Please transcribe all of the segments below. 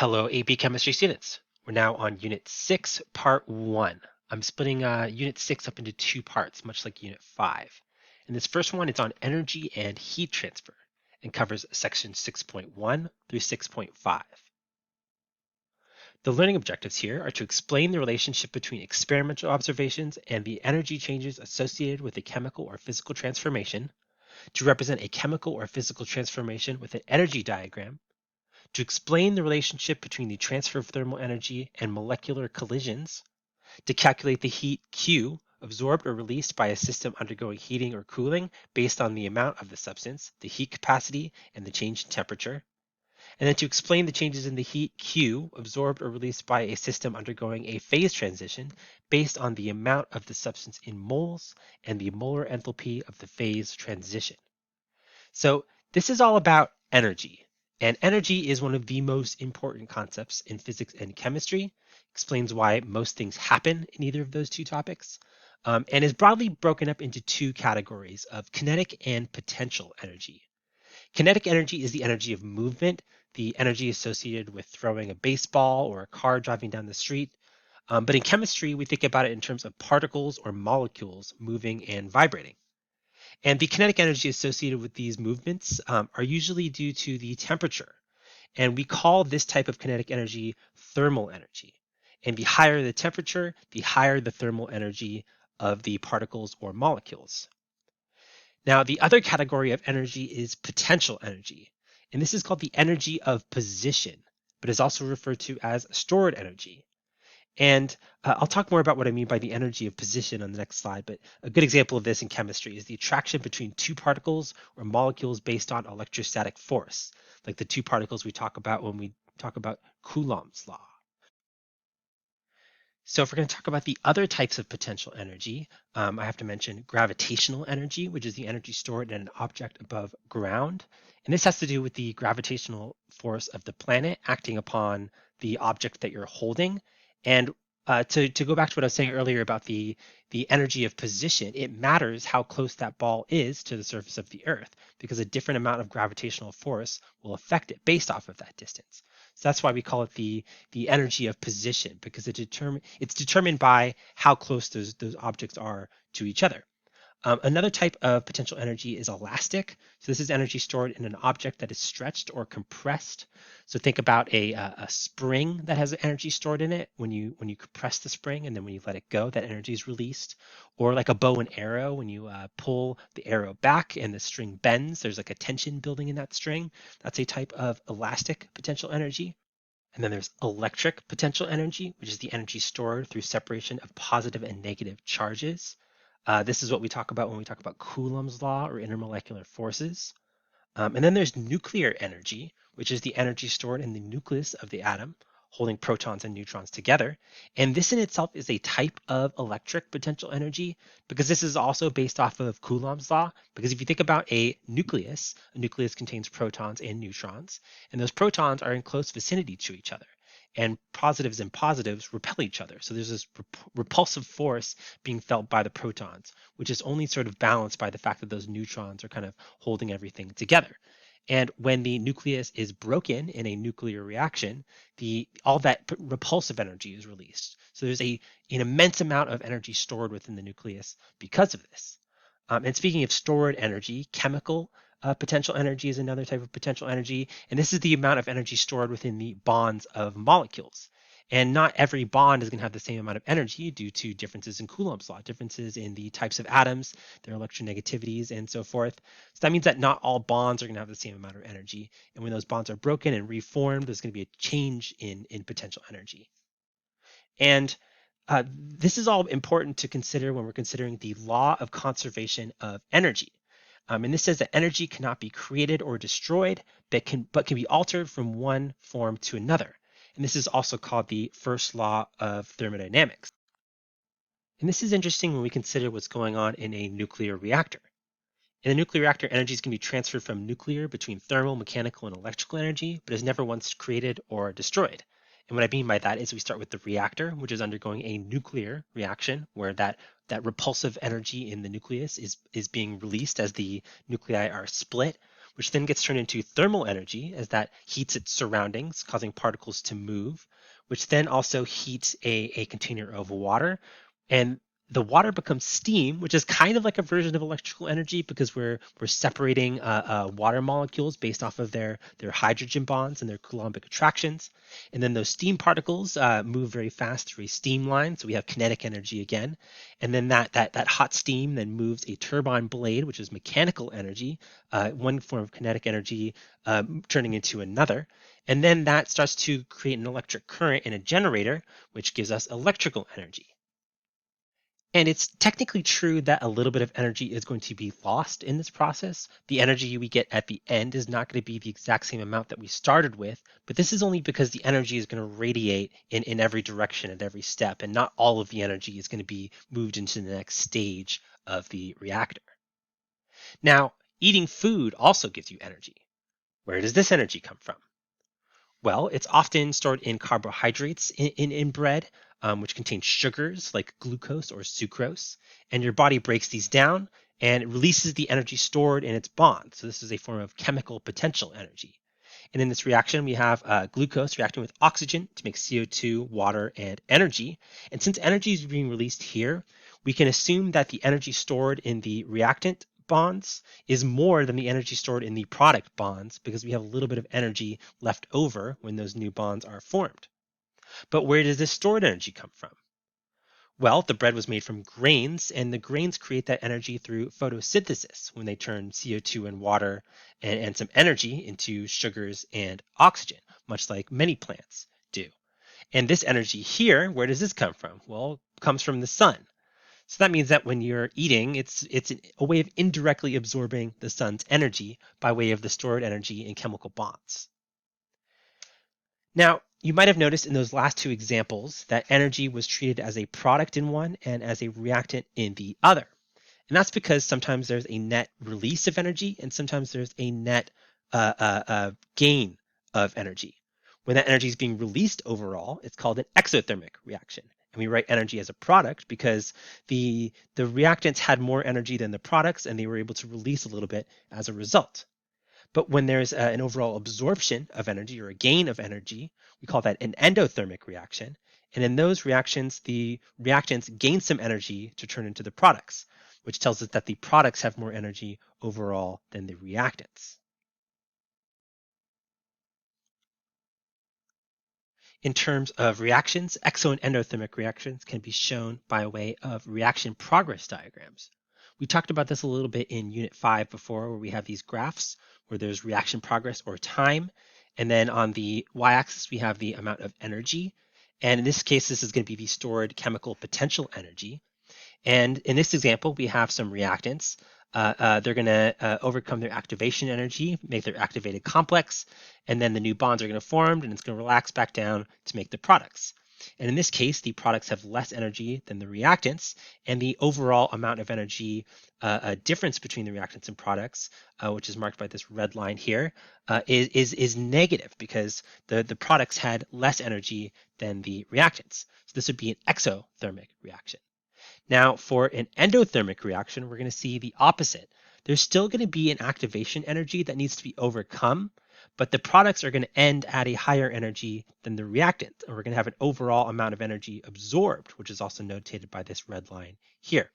Hello, AP Chemistry students. We're now on Unit 6, Part 1. I'm splitting Unit 6 up into two parts, much like Unit 5. And this first one is on energy and heat transfer and covers Section 6.1 through 6.5. The learning objectives here are to explain the relationship between experimental observations and the energy changes associated with a chemical or physical transformation, to represent a chemical or physical transformation with an energy diagram, to explain the relationship between the transfer of thermal energy and molecular collisions, to calculate the heat Q absorbed or released by a system undergoing heating or cooling based on the amount of the substance, the heat capacity, and the change in temperature, and then to explain the changes in the heat Q absorbed or released by a system undergoing a phase transition based on the amount of the substance in moles and the molar enthalpy of the phase transition. So this is all about energy. And energy is one of the most important concepts in physics and chemistry, explains why most things happen in either of those two topics, and is broadly broken up into two categories of kinetic and potential energy. Kinetic energy is the energy of movement, the energy associated with throwing a baseball or a car driving down the street. But in chemistry, we think about it in terms of particles or molecules moving and vibrating. And the kinetic energy associated with these movements are usually due to the temperature. And we call this type of kinetic energy thermal energy. And the higher the temperature, the higher the thermal energy of the particles or molecules. Now, the other category of energy is potential energy. And this is called the energy of position, but is also referred to as stored energy. And I'll talk more about what I mean by the energy of position on the next slide, but a good example of this in chemistry is the attraction between two particles or molecules based on electrostatic force, like the two particles we talk about when we talk about Coulomb's law. So if we're going to talk about the other types of potential energy, I have to mention gravitational energy, which is the energy stored in an object above ground. And this has to do with the gravitational force of the planet acting upon the object that you're holding. And to go back to what I was saying earlier about the energy of position, it matters how close that ball is to the surface of the Earth, because a different amount of gravitational force will affect it based off of that distance. So that's why we call it the energy of position, because it's determined by how close those objects are to each other. Another type of potential energy is elastic. So this is energy stored in an object that is stretched or compressed. So think about a spring that has energy stored in it. When you compress the spring and then when you let it go, that energy is released. Or like a bow and arrow, when you pull the arrow back and the string bends, there's like a tension building in that string. That's a type of elastic potential energy. And then there's electric potential energy, which is the energy stored through separation of positive and negative charges. This is what we talk about when we talk about Coulomb's law or intermolecular forces. And then there's nuclear energy, which is the energy stored in the nucleus of the atom, holding protons and neutrons together. And this in itself is a type of electric potential energy, because this is also based off of Coulomb's law. Because if you think about a nucleus contains protons and neutrons, and those protons are in close vicinity to each other. And positives and positives repel each other. So there's this repulsive force being felt by the protons, which is only sort of balanced by the fact that those neutrons are kind of holding everything together. And when the nucleus is broken in a nuclear reaction, all that repulsive energy is released. So there's an immense amount of energy stored within the nucleus because of this. And speaking of stored energy, chemical potential energy is another type of potential energy. And this is the amount of energy stored within the bonds of molecules. And not every bond is going to have the same amount of energy due to differences in Coulomb's law, differences in the types of atoms, their electronegativities, and so forth. So that means that not all bonds are going to have the same amount of energy. And when those bonds are broken and reformed, there's going to be a change in potential energy. And this is all important to consider when we're considering the law of conservation of energy. And this says that energy cannot be created or destroyed, but can be altered from one form to another. And this is also called the first law of thermodynamics. And this is interesting when we consider what's going on in a nuclear reactor. In a nuclear reactor, energies can be transferred from nuclear between thermal, mechanical, and electrical energy, but is never once created or destroyed. And what I mean by that is we start with the reactor, which is undergoing a nuclear reaction where that repulsive energy in the nucleus is being released as the nuclei are split. which then gets turned into thermal energy as that heats its surroundings, causing particles to move, which then also heats a container of water. And the water becomes steam, which is kind of like a version of electrical energy because we're separating water molecules based off of their hydrogen bonds and their Coulombic attractions. And then those steam particles move very fast through a steam line, so we have kinetic energy again. And then that hot steam then moves a turbine blade, which is mechanical energy, one form of kinetic energy turning into another. And then that starts to create an electric current in a generator, which gives us electrical energy. And it's technically true that a little bit of energy is going to be lost in this process. The energy we get at the end is not going to be the exact same amount that we started with, but this is only because the energy is going to radiate in every direction at every step, and not all of the energy is going to be moved into the next stage of the reactor. Now, eating food also gives you energy. Where does this energy come from? Well, it's often stored in carbohydrates in bread, which contain sugars like glucose or sucrose. And your body breaks these down and it releases the energy stored in its bond. So this is a form of chemical potential energy. And in this reaction, we have glucose reacting with oxygen to make CO2, water, and energy. And since energy is being released here, we can assume that the energy stored in the reactant bonds is more than the energy stored in the product bonds because we have a little bit of energy left over when those new bonds are formed. But where does this stored energy come from? Well, the bread was made from grains, and the grains create that energy through photosynthesis when they turn CO2 and water and some energy into sugars and oxygen, much like many plants do. And this energy here, where does this come from? Well, it comes from the sun. So that means that when you're eating, it's a way of indirectly absorbing the sun's energy by way of the stored energy in chemical bonds. Now, you might have noticed in those last two examples that energy was treated as a product in one and as a reactant in the other. And that's because sometimes there's a net release of energy and sometimes there's a net gain of energy. When that energy is being released overall, it's called an exothermic reaction. And we write energy as a product because the reactants had more energy than the products and they were able to release a little bit as a result. But when there's an overall absorption of energy or a gain of energy, we call that an endothermic reaction. And in those reactions, the reactants gain some energy to turn into the products, which tells us that the products have more energy overall than the reactants. In terms of reactions, exo and endothermic reactions can be shown by way of reaction progress diagrams. We talked about this a little bit in Unit 5 before, where we have these graphs where there's reaction progress or time. And then on the y-axis, we have the amount of energy. And in this case, this is going to be the stored chemical potential energy. And in this example, we have some reactants. They're going to overcome their activation energy, make their activated complex, and then the new bonds are going to form, and it's going to relax back down to make the products. And in this case, the products have less energy than the reactants, and the overall amount of energy difference between the reactants and products, which is marked by this red line here, is negative because the products had less energy than the reactants. So this would be an exothermic reaction. Now, for an endothermic reaction, we're going to see the opposite. There's still going to be an activation energy that needs to be overcome, but the products are going to end at a higher energy than the reactant, and we're going to have an overall amount of energy absorbed, which is also notated by this red line here.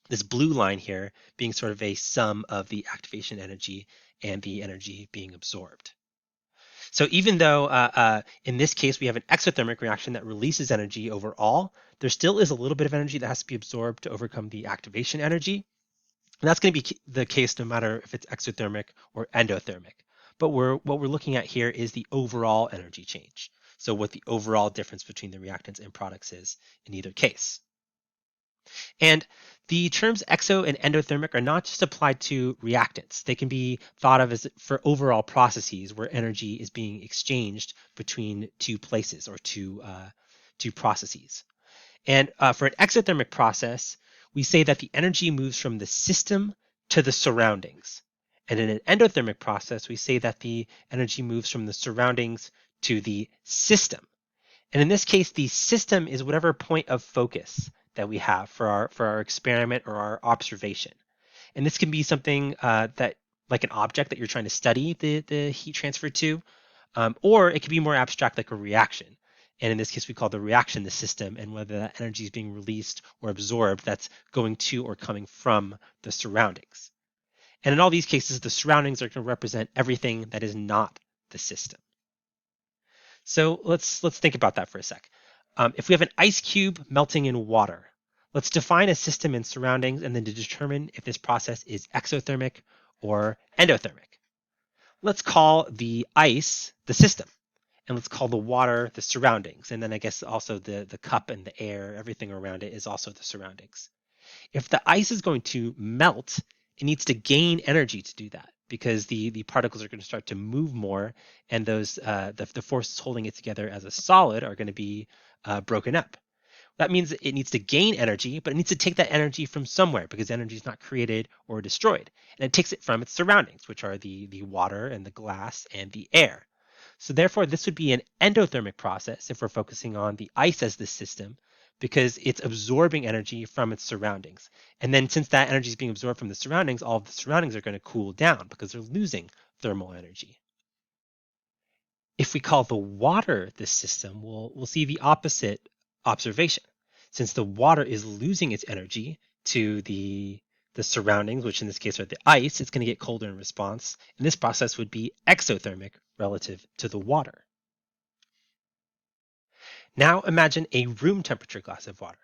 This blue line here being sort of a sum of the activation energy and the energy being absorbed. So even though in this case we have an exothermic reaction that releases energy overall, there still is a little bit of energy that has to be absorbed to overcome the activation energy. And that's going to be the case no matter if it's exothermic or endothermic. But what we're looking at here is the overall energy change. So what the overall difference between the reactants and products is in either case. And the terms exo and endothermic are not just applied to reactants. They can be thought of as for overall processes where energy is being exchanged between two places or two processes. And for an exothermic process, we say that the energy moves from the system to the surroundings. And in an endothermic process, we say that the energy moves from the surroundings to the system. And in this case, the system is whatever point of focus that we have for our experiment or our observation. And this can be something that like an object that you're trying to study the heat transfer to, or it could be more abstract, like a reaction. And in this case, we call the reaction the system, and whether that energy is being released or absorbed, that's going to or coming from the surroundings. And in all these cases, the surroundings are going to represent everything that is not the system. So let's think about that for a sec. If we have an ice cube melting in water, let's define a system and surroundings and then to determine if this process is exothermic or endothermic. Let's call the ice the system, and let's call the water the surroundings. And then I guess also the cup and the air, everything around it is also the surroundings. If the ice is going to melt, it needs to gain energy to do that because the particles are going to start to move more, and those the forces holding it together as a solid are going to be broken up. That means it needs to gain energy, but it needs to take that energy from somewhere because energy is not created or destroyed. And it takes it from its surroundings, which are the water and the glass and the air. So therefore, this would be an endothermic process if we're focusing on the ice as the system, because it's absorbing energy from its surroundings. And then since that energy is being absorbed from the surroundings, all of the surroundings are going to cool down because they're losing thermal energy. If we call the water this system, we'll see the opposite observation. Since the water is losing its energy to the surroundings, which in this case are the ice, it's going to get colder in response. And this process would be exothermic relative to the water. Now imagine a room temperature glass of water.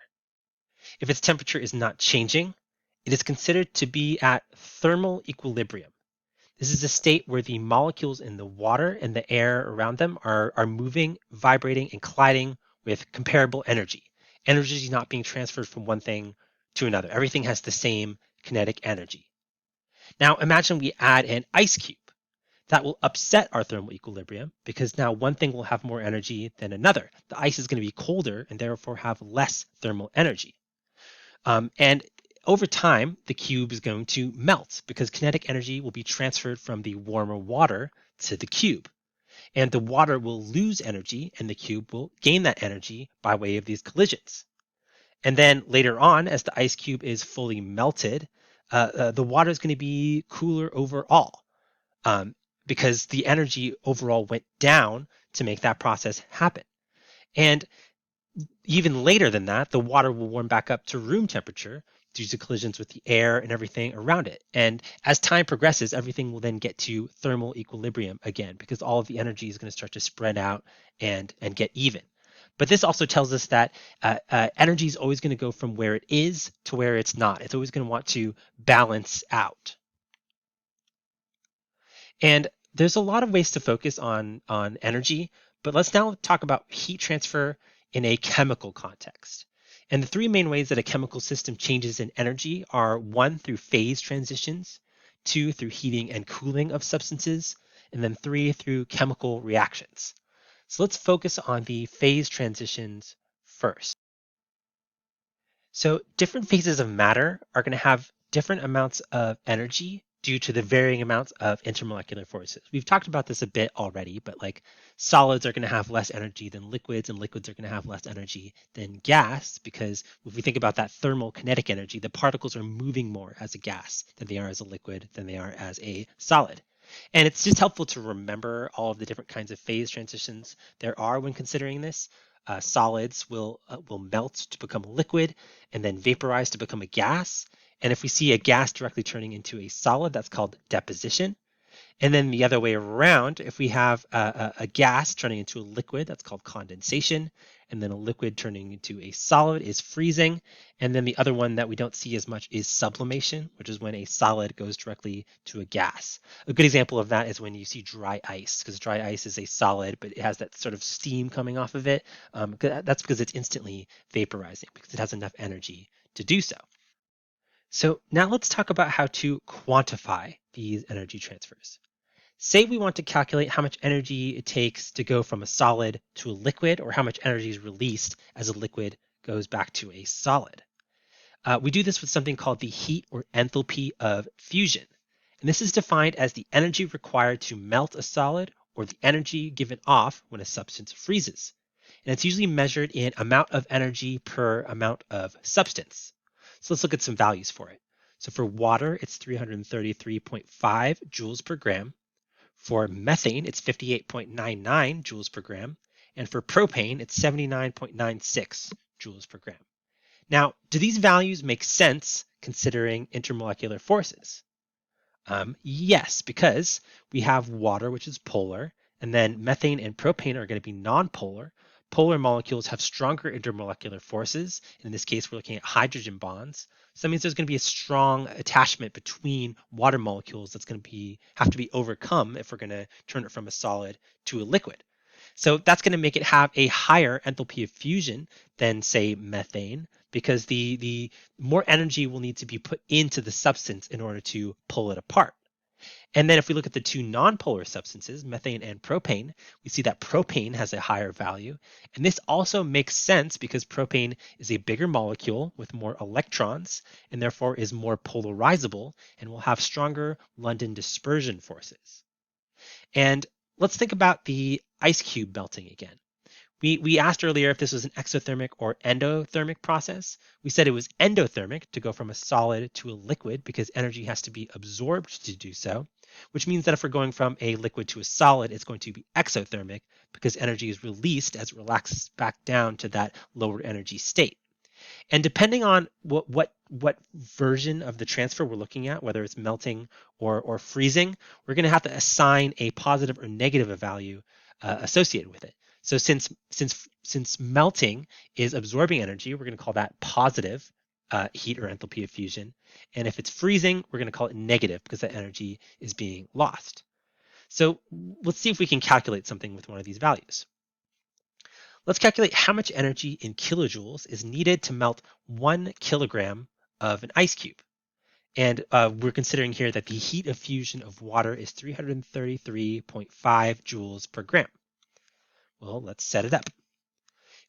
If its temperature is not changing, it is considered to be at thermal equilibrium. This is a state where the molecules in the water and the air around them are moving, vibrating, and colliding with comparable energy. Energy is not being transferred from one thing to another. Everything has the same kinetic energy. Now imagine we add an ice cube. That will upset our thermal equilibrium because now one thing will have more energy than another. The ice is going to be colder and therefore have less thermal energy. And over time, the cube is going to melt because kinetic energy will be transferred from the warmer water to the cube. And the water will lose energy and the cube will gain that energy by way of these collisions. And then later on, as the ice cube is fully melted, the water is going to be cooler overall because the energy overall went down to make that process happen. And even later than that, the water will warm back up to room temperature due to collisions with the air and everything around it. And as time progresses, everything will then get to thermal equilibrium again because all of the energy is going to start to spread out and get even. But this also tells us that energy is always going to go from where it is to where it's not. It's always going to want to balance out. And there's a lot of ways to focus on energy, but let's now talk about heat transfer in a chemical context. And the three main ways that a chemical system changes in energy are one, through phase transitions, two, through heating and cooling of substances, and then three, through chemical reactions. So let's focus on the phase transitions first. So different phases of matter are going to have different amounts of energy due to the varying amounts of intermolecular forces. We've talked about this a bit already, but like solids are going to have less energy than liquids, and liquids are going to have less energy than gas, because if we think about that thermal kinetic energy, the particles are moving more as a gas than they are as a liquid, than they are as a solid. And it's just helpful to remember all of the different kinds of phase transitions there are when considering this. Solids will melt to become a liquid and then vaporize to become a gas. And if we see a gas directly turning into a solid, that's called deposition. And then the other way around, if we have a gas turning into a liquid, that's called condensation. And then a liquid turning into a solid is freezing. And then the other one that we don't see as much is sublimation, which is when a solid goes directly to a gas. A good example of that is when you see dry ice, because dry ice is a solid, but it has that sort of steam coming off of it. That's because it's instantly vaporizing, because it has enough energy to do so. So now let's talk about how to quantify these energy transfers. Say we want to calculate how much energy it takes to go from a solid to a liquid, or how much energy is released as a liquid goes back to a solid. We do this with something called the heat or enthalpy of fusion. And this is defined as the energy required to melt a solid, or the energy given off when a substance freezes. And it's usually measured in amount of energy per amount of substance. So let's look at some values for it. So for water, it's 333.5 joules per gram. For methane, it's 58.99 joules per gram. And for propane, it's 79.96 joules per gram. Now, do these values make sense considering intermolecular forces? Yes, because we have water, which is polar, and then methane and propane are going to be nonpolar. Polar molecules have stronger intermolecular forces. In this case, we're looking at hydrogen bonds. So that means there's going to be a strong attachment between water molecules that's going to have to be overcome if we're going to turn it from a solid to a liquid. So that's going to make it have a higher enthalpy of fusion than, say, methane, because the more energy will need to be put into the substance in order to pull it apart. And then if we look at the two nonpolar substances, methane and propane, we see that propane has a higher value. And this also makes sense because propane is a bigger molecule with more electrons and therefore is more polarizable and will have stronger London dispersion forces. And let's think about the ice cube melting again. We asked earlier if this was an exothermic or endothermic process. We said it was endothermic to go from a solid to a liquid because energy has to be absorbed to do so, which means that if we're going from a liquid to a solid, it's going to be exothermic because energy is released as it relaxes back down to that lower energy state. And depending on what version of the transfer we're looking at, whether it's melting or freezing, we're going to have to assign a positive or negative value associated with it. So since melting is absorbing energy, we're going to call that positive heat or enthalpy of fusion. And if it's freezing, we're going to call it negative because that energy is being lost. So let's see if we can calculate something with one of these values. Let's calculate how much energy in kilojoules is needed to melt 1 kilogram of an ice cube. And we're considering here that the heat of fusion of water is 333.5 joules per gram. Well, let's set it up.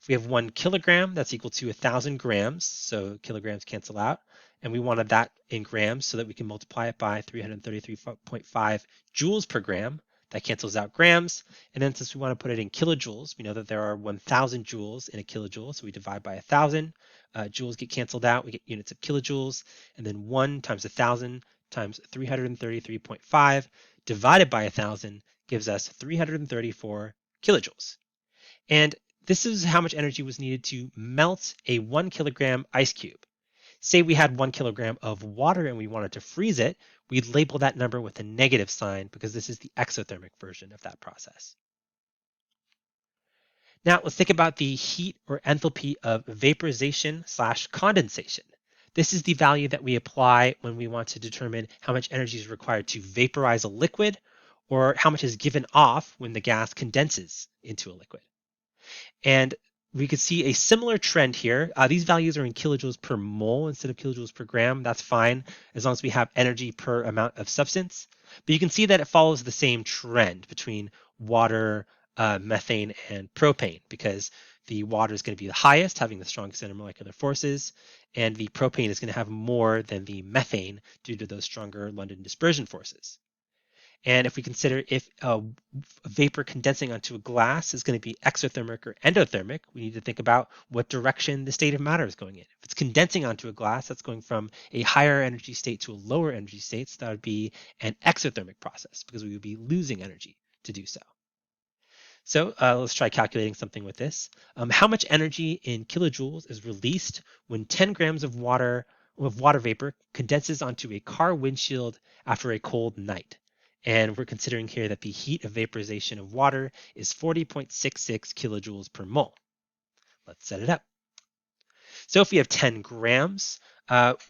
If we have 1 kilogram, that's equal to 1,000 grams, so kilograms cancel out. And we wanted that in grams so that we can multiply it by 333.5 joules per gram. That cancels out grams. And then since we want to put it in kilojoules, we know that there are 1,000 joules in a kilojoule, so we divide by 1,000. Joules get canceled out, we get units of kilojoules. And then 1 times 1,000 times 333.5 divided by 1,000 gives us 334 kilojoules. And this is how much energy was needed to melt a 1 kilogram ice cube. Say we had 1 kilogram of water and we wanted to freeze it, we'd label that number with a negative sign because this is the exothermic version of that process. Now let's think about the heat or enthalpy of vaporization / condensation. This is the value that we apply when we want to determine how much energy is required to vaporize a liquid or how much is given off when the gas condenses into a liquid. And we could see a similar trend here. These values are in kilojoules per mole instead of kilojoules per gram. That's fine as long as we have energy per amount of substance. But you can see that it follows the same trend between water, methane, and propane because the water is going to be the highest, having the strongest intermolecular forces, and the propane is going to have more than the methane due to those stronger London dispersion forces. And if we consider if a vapor condensing onto a glass is going to be exothermic or endothermic, we need to think about what direction the state of matter is going in. If it's condensing onto a glass, that's going from a higher energy state to a lower energy state. So that would be an exothermic process because we would be losing energy to do so. So let's try calculating something with this. How much energy in kilojoules is released when 10 grams of water vapor condenses onto a car windshield after a cold night? And we're considering here that the heat of vaporization of water is 40.66 kilojoules per mole. Let's set it up. So if we have 10 grams,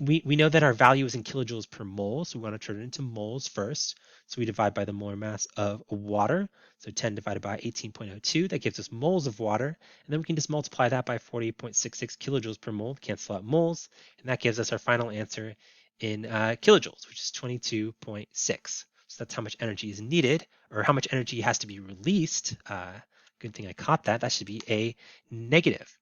we know that our value is in kilojoules per mole, so we want to turn it into moles first. So we divide by the molar mass of water. So 10 divided by 18.02, that gives us moles of water. And then we can just multiply that by 40.66 kilojoules per mole, cancel out moles. And that gives us our final answer in kilojoules, which is 22.6. So that's how much energy is needed, or how much energy has to be released. Good thing I caught that. That should be a negative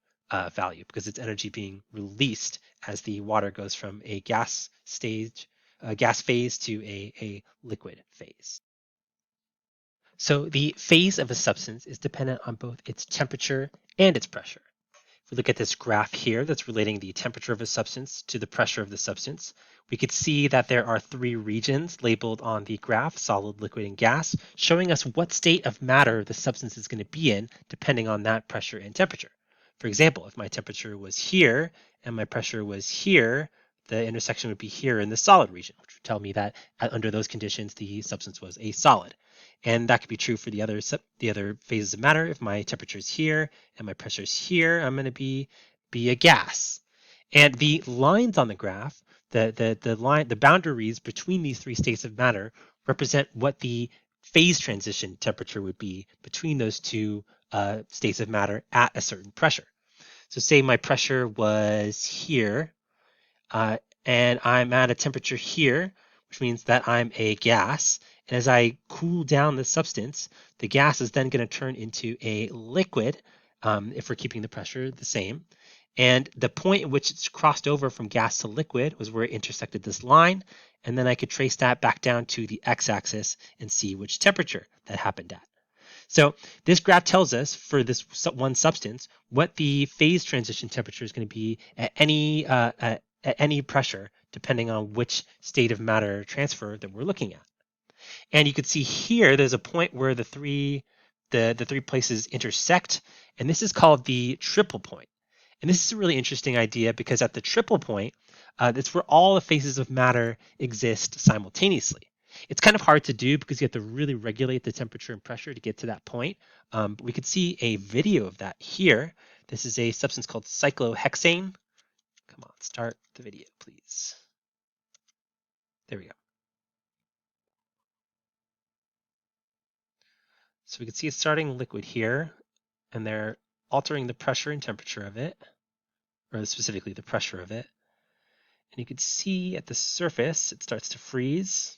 value because it's energy being released as the water goes from a gas phase to a liquid phase. So the phase of a substance is dependent on both its temperature and its pressure. If we look at this graph here that's relating the temperature of a substance to the pressure of the substance, we could see that there are three regions labeled on the graph, solid, liquid, and gas, showing us what state of matter the substance is going to be in depending on that pressure and temperature. For example, if my temperature was here and my pressure was here, the intersection would be here in the solid region, which would tell me that under those conditions, the substance was a solid. And that could be true for the other phases of matter. If my temperature is here and my pressure is here, I'm going to be a gas. And the lines on the graph, the boundaries between these three states of matter represent what the phase transition temperature would be between those two states of matter at a certain pressure. So say my pressure was here, uh, and I'm at a temperature here, which means that I'm a gas. And as I cool down the substance, the gas is then going to turn into a liquid if we're keeping the pressure the same. And the point at which it's crossed over from gas to liquid was where it intersected this line. And then I could trace that back down to the x-axis and see which temperature that happened at. So this graph tells us for this one substance what the phase transition temperature is going to be at any pressure, depending on which state of matter transfer that we're looking at. And you can see here there's a point where the three places intersect, and this is called the triple point. And this is a really interesting idea because at the triple point, it's where all the phases of matter exist simultaneously. It's kind of hard to do because you have to really regulate the temperature and pressure to get to that point. But we could see a video of that here. This is a substance called cyclohexane. Come on, start the video, please. There we go. So we can see a starting liquid here, and they're altering the pressure and temperature of it, or specifically the pressure of it. And you can see at the surface, it starts to freeze.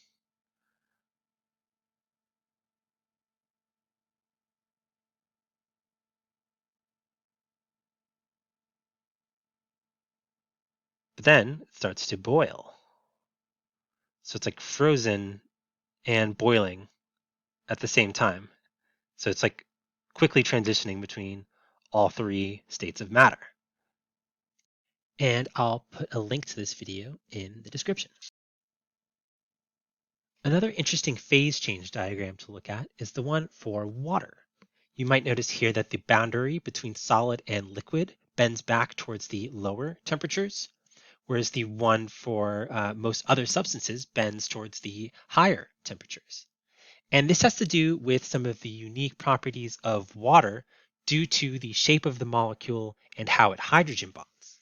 But then it starts to boil. So it's like frozen and boiling at the same time. So it's like quickly transitioning between all three states of matter. And I'll put a link to this video in the description. Another interesting phase change diagram to look at is the one for water. You might notice here that the boundary between solid and liquid bends back towards the lower temperatures, whereas the one for most other substances bends towards the higher temperatures. And this has to do with some of the unique properties of water due to the shape of the molecule and how it hydrogen bonds.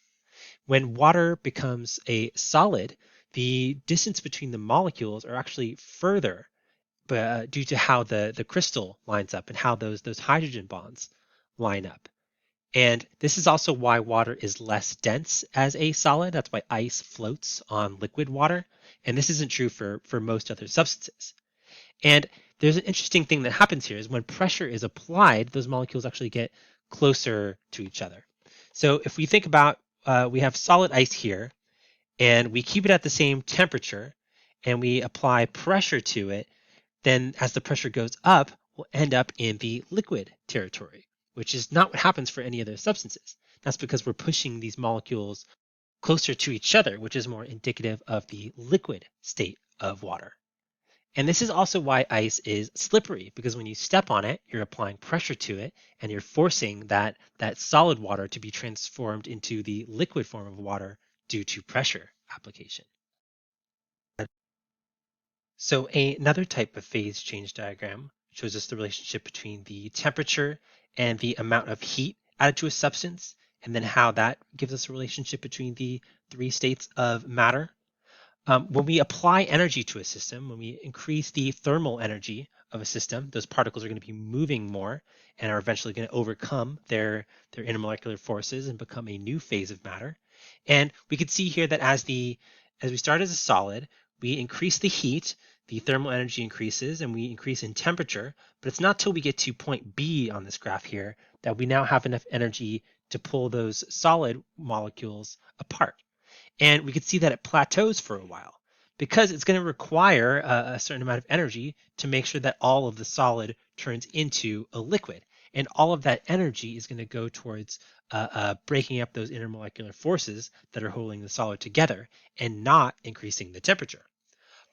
When water becomes a solid, the distance between the molecules are actually further due to how the crystal lines up and how those hydrogen bonds line up. And this is also why water is less dense as a solid. That's why ice floats on liquid water. And this isn't true for most other substances. And there's an interesting thing that happens here is when pressure is applied, those molecules actually get closer to each other. So if we think about, we have solid ice here, and we keep it at the same temperature, and we apply pressure to it, then as the pressure goes up, we'll end up in the liquid territory, which is not what happens for any other substances. That's because we're pushing these molecules closer to each other, which is more indicative of the liquid state of water. And this is also why ice is slippery, because when you step on it, you're applying pressure to it, and you're forcing that solid water to be transformed into the liquid form of water due to pressure application. So another type of phase change diagram shows us the relationship between the temperature and the amount of heat added to a substance, and then how that gives us a relationship between the three states of matter. When we apply energy to a system, when we increase the thermal energy of a system, those particles are going to be moving more and are eventually going to overcome their intermolecular forces and become a new phase of matter. And we could see here that as we start as a solid, we increase the heat, the thermal energy increases, and we increase in temperature. But it's not till we get to point B on this graph here that we now have enough energy to pull those solid molecules apart. And we could see that it plateaus for a while because it's going to require a certain amount of energy to make sure that all of the solid turns into a liquid. And all of that energy is going to go towards breaking up those intermolecular forces that are holding the solid together and not increasing the temperature.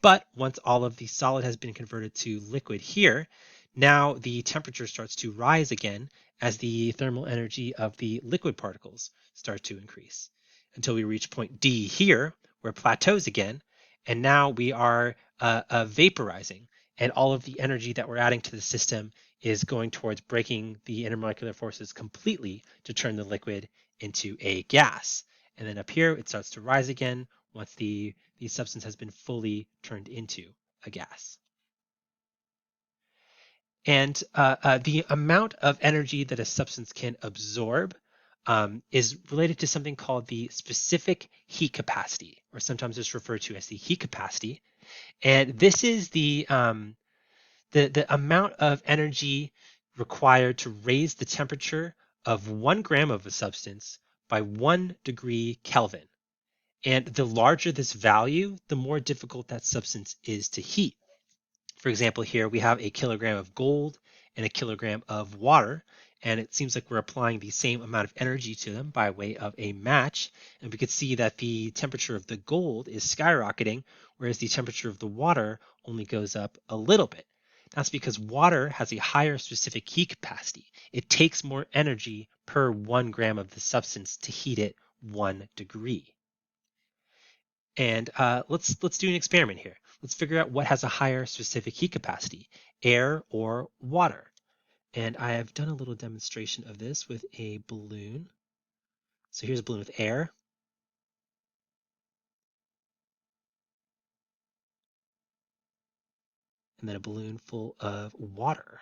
But once all of the solid has been converted to liquid here, now the temperature starts to rise again as the thermal energy of the liquid particles start to increase until we reach point D here, where it plateaus again, and now we are vaporizing, and all of the energy that we're adding to the system is going towards breaking the intermolecular forces completely to turn the liquid into a gas. And then up here, it starts to rise again once the substance has been fully turned into a gas. And the amount of energy that a substance can absorb is related to something called the specific heat capacity, or sometimes it's referred to as the heat capacity. And this is the amount of energy required to raise the temperature of 1 gram of a substance by 1 degree Kelvin. And the larger this value, the more difficult that substance is to heat. For example, here we have a kilogram of gold and a kilogram of water, and it seems like we're applying the same amount of energy to them by way of a match. And we could see that the temperature of the gold is skyrocketing, whereas the temperature of the water only goes up a little bit. That's because water has a higher specific heat capacity. It takes more energy per 1 gram of the substance to heat it 1 degree. And let's do an experiment here. Let's figure out what has a higher specific heat capacity, air or water. And I have done a little demonstration of this with a balloon. So here's a balloon with air. And then a balloon full of water.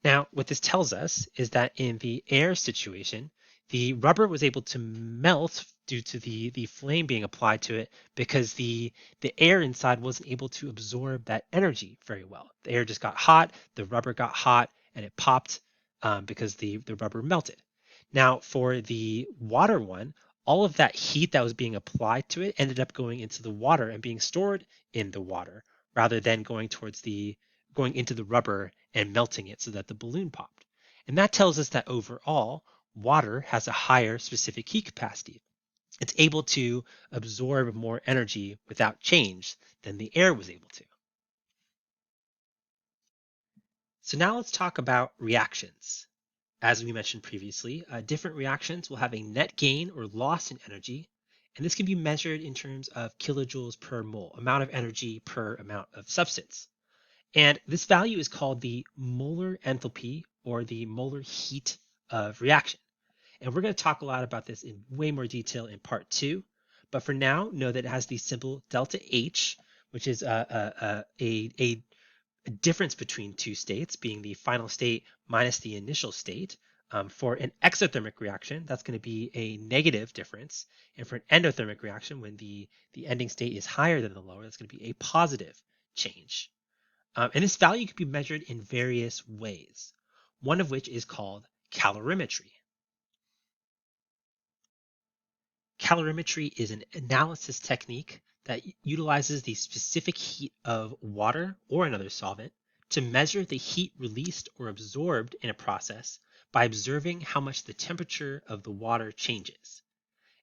Now, what this tells us is that in the air situation, the rubber was able to melt due to the flame being applied to it because the air inside wasn't able to absorb that energy very well. The air just got hot, the rubber got hot, and it popped because the rubber melted. Now, for the water one, all of that heat that was being applied to it ended up going into the water and being stored in the water rather than going into the rubber and melting it so that the balloon popped. And that tells us that overall, water has a higher specific heat capacity. It's able to absorb more energy without change than the air was able to. So now let's talk about reactions. As we mentioned previously, different reactions will have a net gain or loss in energy, and this can be measured in terms of kilojoules per mole, amount of energy per amount of substance. And this value is called the molar enthalpy or the molar heat of reaction. And we're going to talk a lot about this in way more detail in part 2. But for now, know that it has the symbol delta H, which is a difference between two states, being the final state minus the initial state. For an exothermic reaction, that's going to be a negative difference. And for an endothermic reaction, when the ending state is higher than the lower, that's going to be a positive change. And this value can be measured in various ways, one of which is called calorimetry. Calorimetry is an analysis technique that utilizes the specific heat of water or another solvent to measure the heat released or absorbed in a process by observing how much the temperature of the water changes.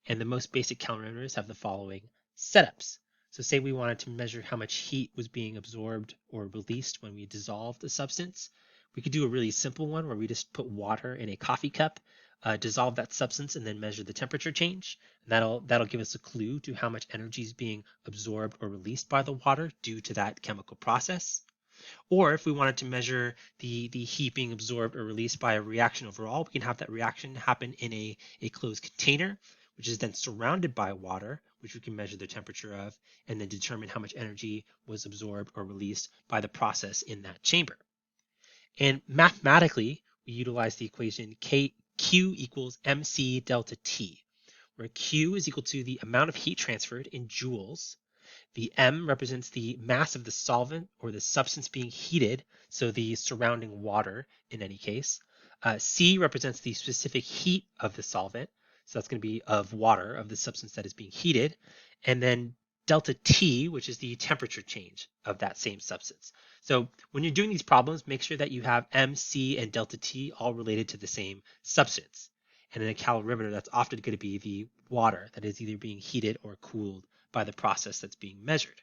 And the most basic calorimeters have the following setups. So say we wanted to measure how much heat was being absorbed or released when we dissolved a substance. We could do a really simple one where we just put water in a coffee cup, dissolve that substance, and then measure the temperature change. And that'll give us a clue to how much energy is being absorbed or released by the water due to that chemical process. Or if we wanted to measure the heat being absorbed or released by a reaction overall, we can have that reaction happen in a closed container, which is then surrounded by water, which we can measure the temperature of, and then determine how much energy was absorbed or released by the process in that chamber. And mathematically, we utilize the equation Q equals mc delta T, where Q is equal to the amount of heat transferred in joules. The M represents the mass of the solvent or the substance being heated, so the surrounding water in any case, C represents the specific heat of the solvent. So that's going to be of water, of the substance that is being heated. And then delta T, which is the temperature change of that same substance. So when you're doing these problems, make sure that you have M, C, and delta T all related to the same substance. And in a calorimeter, that's often going to be the water that is either being heated or cooled by the process that's being measured.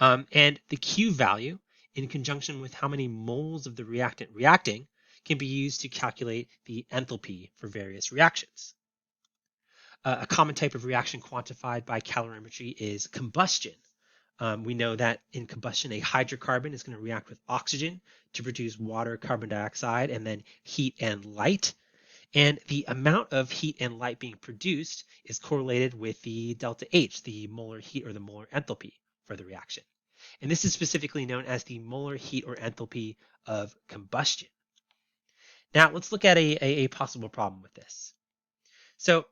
And the Q value, in conjunction with how many moles of the reactant reacting, can be used to calculate the enthalpy for various reactions. A common type of reaction quantified by calorimetry is combustion. We know that in combustion, a hydrocarbon is going to react with oxygen to produce water, carbon dioxide, and then heat and light. And the amount of heat and light being produced is correlated with the delta H, the molar heat or the molar enthalpy for the reaction. And this is specifically known as the molar heat or enthalpy of combustion. Now let's look at a possible problem with this. So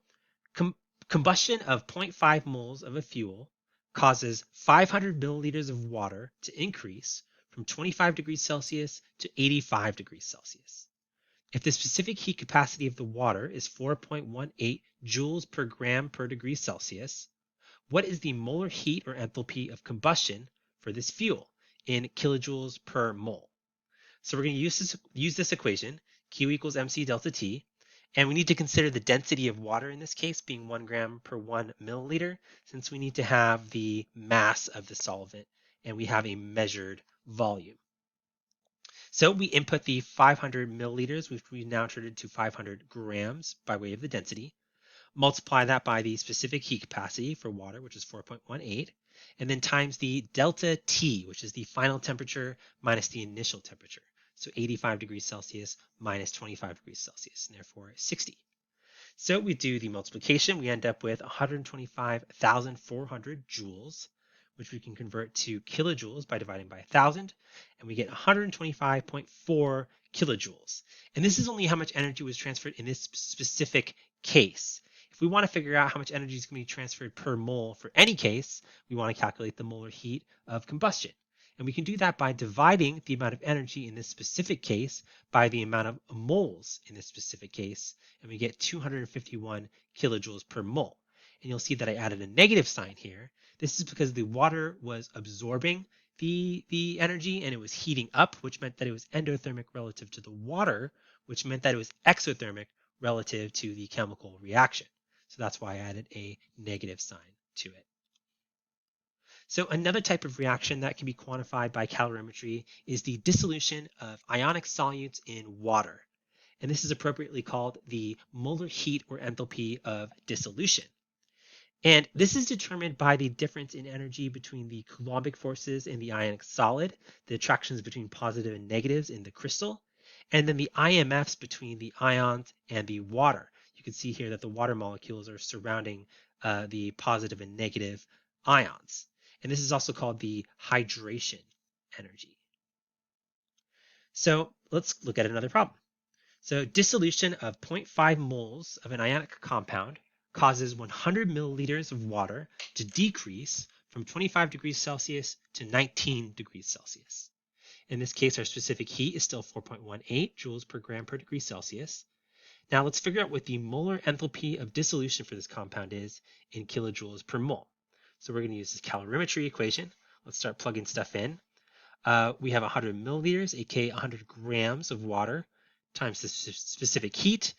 combustion of 0.5 moles of a fuel causes 500 milliliters of water to increase from 25 degrees Celsius to 85 degrees Celsius. If the specific heat capacity of the water is 4.18 joules per gram per degree Celsius, what is the molar heat or enthalpy of combustion for this fuel in kilojoules per mole? So we're going to use this equation, Q equals mc delta T, and we need to consider the density of water in this case being 1 gram per 1 milliliter, since we need to have the mass of the solvent and we have a measured volume. So we input the 500 milliliters, which we now turned into 500 grams by way of the density. Multiply that by the specific heat capacity for water, which is 4.18, and then times the delta T, which is the final temperature minus the initial temperature. So 85 degrees Celsius minus 25 degrees Celsius, and therefore 60. So we do the multiplication. We end up with 125,400 joules, which we can convert to kilojoules by dividing by 1,000, and we get 125.4 kilojoules. And this is only how much energy was transferred in this specific case. If we want to figure out how much energy is going to be transferred per mole for any case, we want to calculate the molar heat of combustion. And we can do that by dividing the amount of energy in this specific case by the amount of moles in this specific case, and we get 251 kilojoules per mole. And you'll see that I added a negative sign here. This is because the water was absorbing the energy and it was heating up, which meant that it was endothermic relative to the water, which meant that it was exothermic relative to the chemical reaction. So that's why I added a negative sign to it. So another type of reaction that can be quantified by calorimetry is the dissolution of ionic solutes in water. And this is appropriately called the molar heat or enthalpy of dissolution. And this is determined by the difference in energy between the Coulombic forces in the ionic solid, the attractions between positive and negatives in the crystal, and then the IMFs between the ions and the water. You can see here that the water molecules are surrounding the positive and negative ions. And this is also called the hydration energy. So let's look at another problem. So dissolution of 0.5 moles of an ionic compound causes 100 milliliters of water to decrease from 25 degrees Celsius to 19 degrees Celsius. In this case, our specific heat is still 4.18 joules per gram per degree Celsius. Now let's figure out what the molar enthalpy of dissolution for this compound is in kilojoules per mole. So we're going to use this calorimetry equation. Let's start plugging stuff in. We have 100 milliliters, aka 100 grams of water, times the specific heat.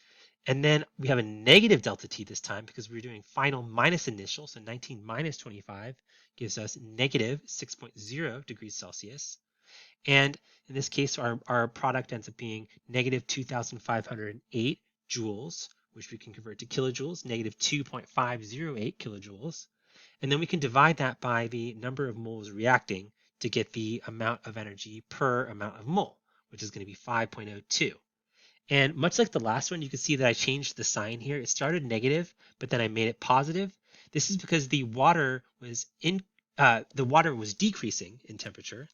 And then we have a negative delta T this time because we're doing final minus initial. So 19 minus 25 gives us negative 6.0 degrees Celsius. And in this case, our product ends up being negative 2,508 joules, which we can convert to kilojoules, negative 2.508 kilojoules. And then we can divide that by the number of moles reacting to get the amount of energy per amount of mole, which is going to be 5.02. And much like the last one, you can see that I changed the sign here. It started negative, but then I made it positive. This is because the water was decreasing in temperature.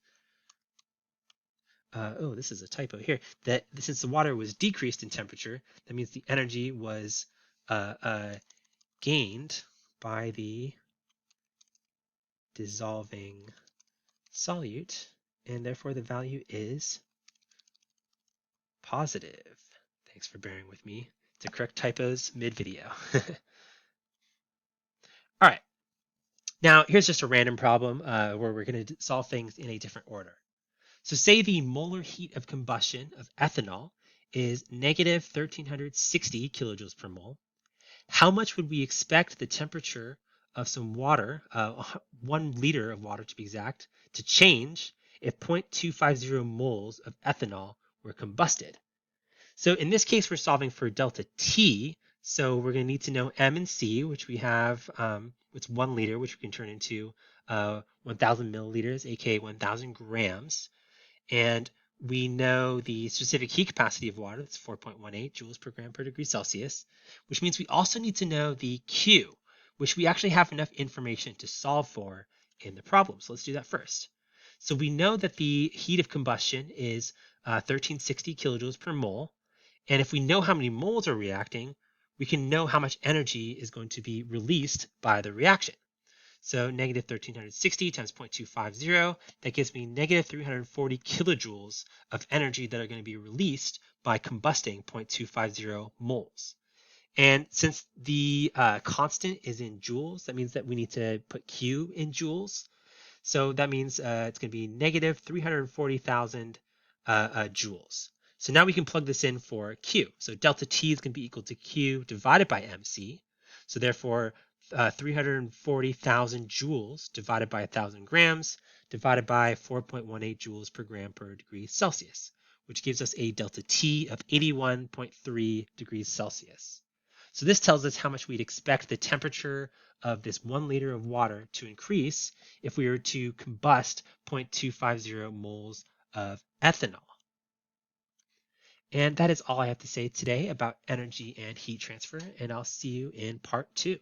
This is a typo here. That since the water was decreased in temperature, that means the energy was gained by the dissolving solute, and therefore the value is positive. Thanks for bearing with me to correct typos mid-video. All right, now here's just a random problem where we're going to solve things in a different order. So say the molar heat of combustion of ethanol is negative 1360 kilojoules per mole. How much would we expect the temperature of some water, 1 liter of water to be exact, to change if 0.250 moles of ethanol were combusted? So in this case, we're solving for delta T. So we're going to need to know M and C, which we have, it's 1 liter, which we can turn into 1,000 milliliters, aka 1,000 grams. And we know the specific heat capacity of water, that's 4.18 joules per gram per degree Celsius, which means we also need to know the Q, which we actually have enough information to solve for in the problem. So let's do that first. So we know that the heat of combustion is 1360 kilojoules per mole. And if we know how many moles are reacting, we can know how much energy is going to be released by the reaction. So negative 1360 times 0.250, that gives me negative 340 kilojoules of energy that are going to be released by combusting 0.250 moles. And since the constant is in joules, that means that we need to put Q in joules. So that means it's going to be negative 340,000 joules. So now we can plug this in for Q. So delta T is going to be equal to Q divided by MC. So therefore, 340,000 joules divided by 1,000 grams divided by 4.18 joules per gram per degree Celsius, which gives us a delta T of 81.3 degrees Celsius. So this tells us how much we'd expect the temperature of this 1 liter of water to increase if we were to combust 0.250 moles of ethanol. And that is all I have to say today about energy and heat transfer, and I'll see you in part 2.